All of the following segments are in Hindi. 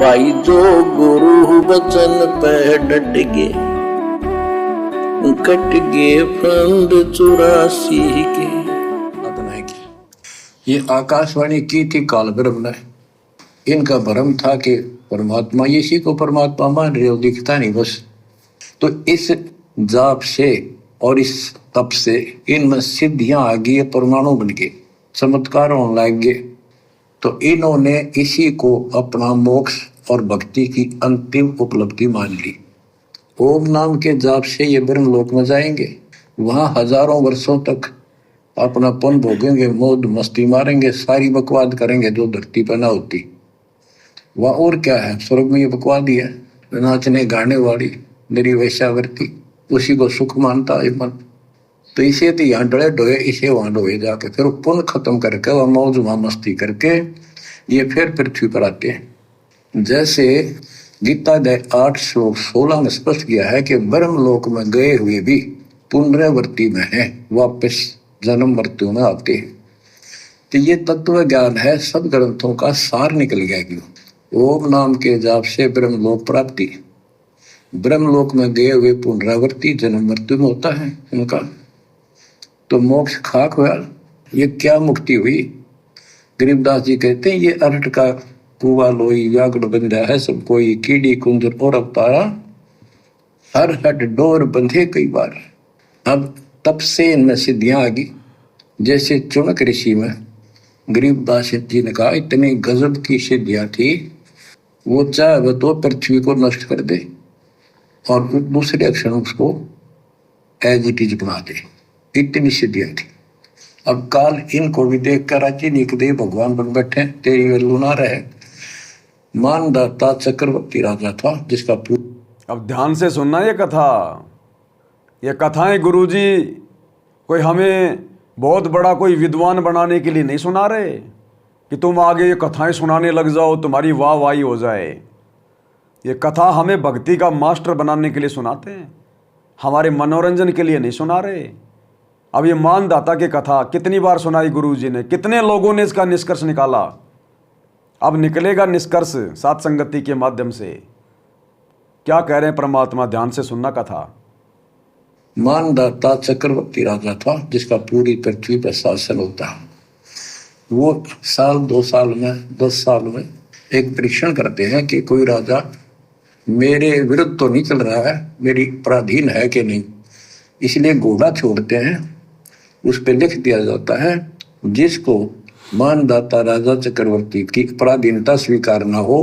भाई जो गुरु वचन पे डट गे, कट गे फंद 84 के। ये आकाशवाणी की थी काल ब्रह्म ने। इनका भ्रम था कि परमात्मा, इसी को परमात्मा मान रहे हो, दिखता नहीं बस। तो इस जाप से और इस तप से इनमें सिद्धियां आ गई, परमाणु बन गए, चमत्कार होने लग गए। तो इन्होंने इसी को अपना मोक्ष और भक्ति की अंतिम उपलब्धि मान ली। ओम नाम के जाप से ये ब्रह्मलोक में जाएंगे, वहां हजारों वर्षों तक अपनापन भोगेंगे, मौज मस्ती मारेंगे, सारी बकवाद करेंगे जो धरती पर ना होती। वह और क्या है, स्वर्ग में ये बकवाद ही है, नाचने गाने वाली मेरी वैश्यावृत्ति, उसी को सुख मानता है मन। तो इसे तो यहाँ डरे डोए, इसे वहां डोए जाके फिर पुण्य खत्म करके वह मौज मस्ती करके ये फिर पृथ्वी पर आते हैं। जैसे गीता अध्याय 8:16 में स्पष्ट किया है कि ब्रह्मलोक में गए हुए भी पुनरावृत्ति में है, वापस जन्म मृत्यु में आते हैं। तो ये तत्व ज्ञान है, सब ग्रंथों का सार निकल गया। क्यों? ओम नाम के जाप से ब्रह्मलोक प्राप्ति, ब्रह्मलोक में गए हुए पुनरावृत्ति जन्म मृत्यु में होता है उनका। तो मोक्ष खाक हुआ, ये क्या मुक्ति हुई? गरीबदास जी कहते हैं ये अरट का कुआ लोई व्यागड़ बंधा है सब कोई, कीड़ी कुंजर और अवतारा हर हट डोर बंधे कई बार। अब तब से इनमें सिद्धियां आ गई। जैसे चुनक ऋषि में गरीबदास जी ने कहा इतनी गजब की सिद्धियां थी, वो चाहे वह तो पृथ्वी को नष्ट कर दे और दूसरे क्षण उसको एज इट इज बना दे, इतनी सिद्धियां थी। अब काल इनको भी देख कर राजी निकले, भगवान बन बैठे, तेरी वैल्यू ना रहे। मानदाता चक्रवर्ती राजा था जिसका अब ध्यान से सुनना ये कथा। ये कथाएं गुरुजी कोई हमें बहुत बड़ा कोई विद्वान बनाने के लिए नहीं सुना रहे कि तुम आगे ये कथाएं सुनाने लग जाओ, तुम्हारी वाहवाही हो जाए। ये कथा हमें भक्ति का मास्टर बनाने के लिए सुनाते हैं, हमारे मनोरंजन के लिए नहीं सुना रहे। अब ये मानदाता की कथा कितनी बार सुनाई गुरुजी ने, कितने लोगों ने इसका निष्कर्ष निकाला। अब निकलेगा निष्कर्ष सात संगति के माध्यम से। क्या कह रहे हैं परमात्मा, ध्यान से सुनना कथा। मानदाता चक्रवर्ती राजा था जिसका पूरी पृथ्वी पर शासन होता। वो साल 2 साल में 10 साल में एक परीक्षण करते हैं कि कोई राजा मेरे विरुद्ध तो नहीं चल रहा है, मेरी पराधीन है कि नहीं। इसलिए घोड़ा छोड़ते हैं, उस पर लिख दिया जाता है जिसको मानदाता राजा चक्रवर्ती की पराधीनता स्वीकार ना हो,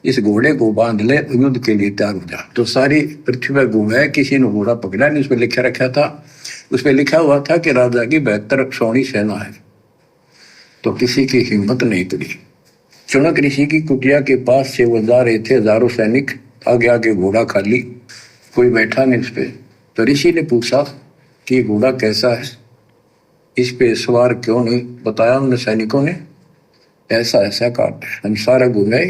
इस घोड़े को बांध ले, युद्ध के लिए तैयार हो जा। तो सारी पृथ्वी पर घूमे, किसी ने घोड़ा पकड़ा नहीं। उस पर लिखा रखा था, उस पर लिखा हुआ था कि राजा की 72 सौणी सेना है। तो किसी की हिम्मत नहीं पड़ी। चुनक ऋषि की कुटिया के पास से वो जा रहे थे, हजारों सैनिक, आगे आगे घोड़ा खाली, कोई बैठा नहीं उस पर। तो ऋषि ने पूछा कि घोड़ा कैसा है, इस पे सवार क्यों नहीं? बताया उन सैनिकों ने, ऐसा ऐसा काट। हम सारा घूमे,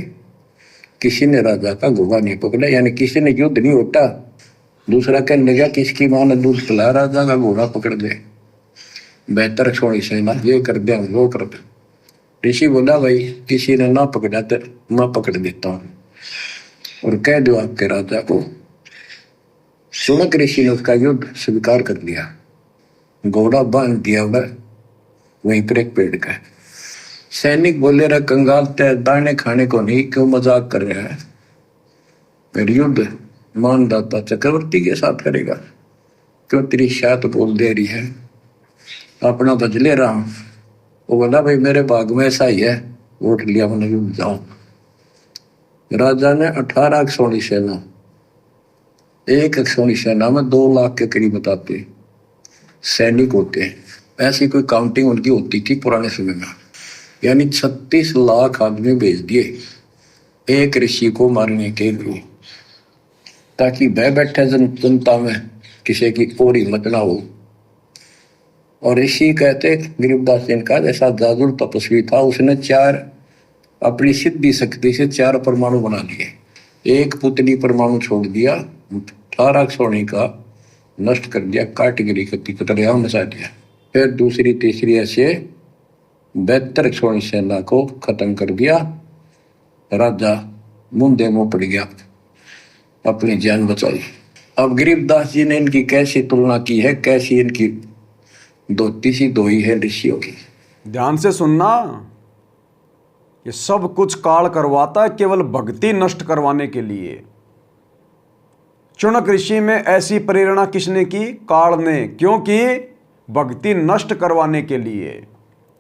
किसी ने राजा का घोड़ा नहीं पकड़ा, यानी किसी ने युद्ध नहीं उठा। दूसरा कहने लगा किसकी मां ने दूध पिलाया, राजा का घोड़ा पकड़ दे, 72 सौणी सेना, ये कर दे वो कर दे। ऋषि बोला भाई किसी ने ना पकड़ा तो मैं पकड़ देता हूँ और कह दो आपके राजा को। चुनक ऋषि ने उसका युद्ध स्वीकार कर लिया, घोड़ा बांध दिया वहीं पर एक पेड़ का। सैनिक बोले रहा कंगाल तय दाने खाने को नहीं, क्यों मजाक कर रहा है? फिर युद्ध मानदाता चक्रवर्ती के साथ करेगा, क्यों तेरी शायद बोल दे रही है, अपना बदले रहा हूं। वो बोला भाई मेरे भाग में ऐसा ही है, वोट लिया मैंने, युद्ध जाऊं। राजा ने 18 सौणी सेना, एक सौणी सेना में 2 लाख के करीब बताते सैनिक होते हैं। ऐसी कोई काउंटिंग उनकी होती थी पुराने समय में, यानी 36 लाख आदमी भेज दिए एक ऋषि को मारने के लिए, ताकि वह बैठे जनता में किसी की और हिम्मत ना हो। और ऋषि कहते गरीबदास जी का जैसा जादू तपस्वी था, उसने 4 अपनी सिद्धि शक्ति से 4 परमाणु बना लिए। एक पुतली परमाणु छोड़ दिया, 18 सौणी का नष्ट कर दिया, कैटेगरी का कतलेआम मचा दिया। फिर दूसरी तीसरी ऐसे 72 सौणी सेना को खत्म कर दिया। राजा मुंदे मुंह पड़ गया, अपनी जान बचाई। अब गरीबदास जी ने इनकी कैसी तुलना की है, कैसी इनकी धोती सी धोई है ऋषियों की। ध्यान से सुनना, ये सब कुछ काल करवाता है केवल भक्ति नष्ट करवाने के लिए। चुनक ऋषि में ऐसी प्रेरणा किसने की? काल ने। क्योंकि भक्ति नष्ट करवाने के लिए,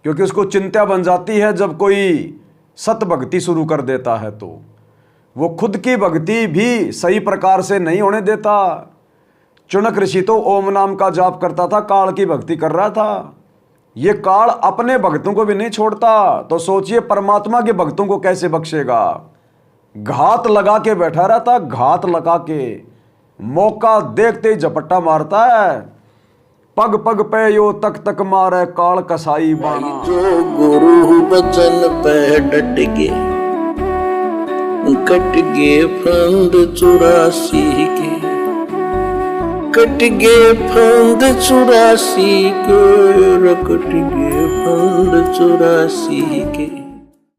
क्योंकि उसको चिंता बन जाती है जब कोई सत भक्ति शुरू कर देता है तो वो खुद की भक्ति भी सही प्रकार से नहीं होने देता। चुनक ऋषि तो ओम नाम का जाप करता था, काल की भक्ति कर रहा था। ये काल अपने भक्तों को भी नहीं छोड़ता, तो सोचिए परमात्मा के भक्तों को कैसे बख्शेगा। घात लगा के बैठा रहता, घात लगा के, मौका देखते ही झपट्टा मारता है। पग पग पे यो तक तक मारे काल कसाई बाणा। जो गुरु बचन पे डट गे, कट गे फंद 84 के, कट गे फंद 84 के, कट गे फंद 84 के।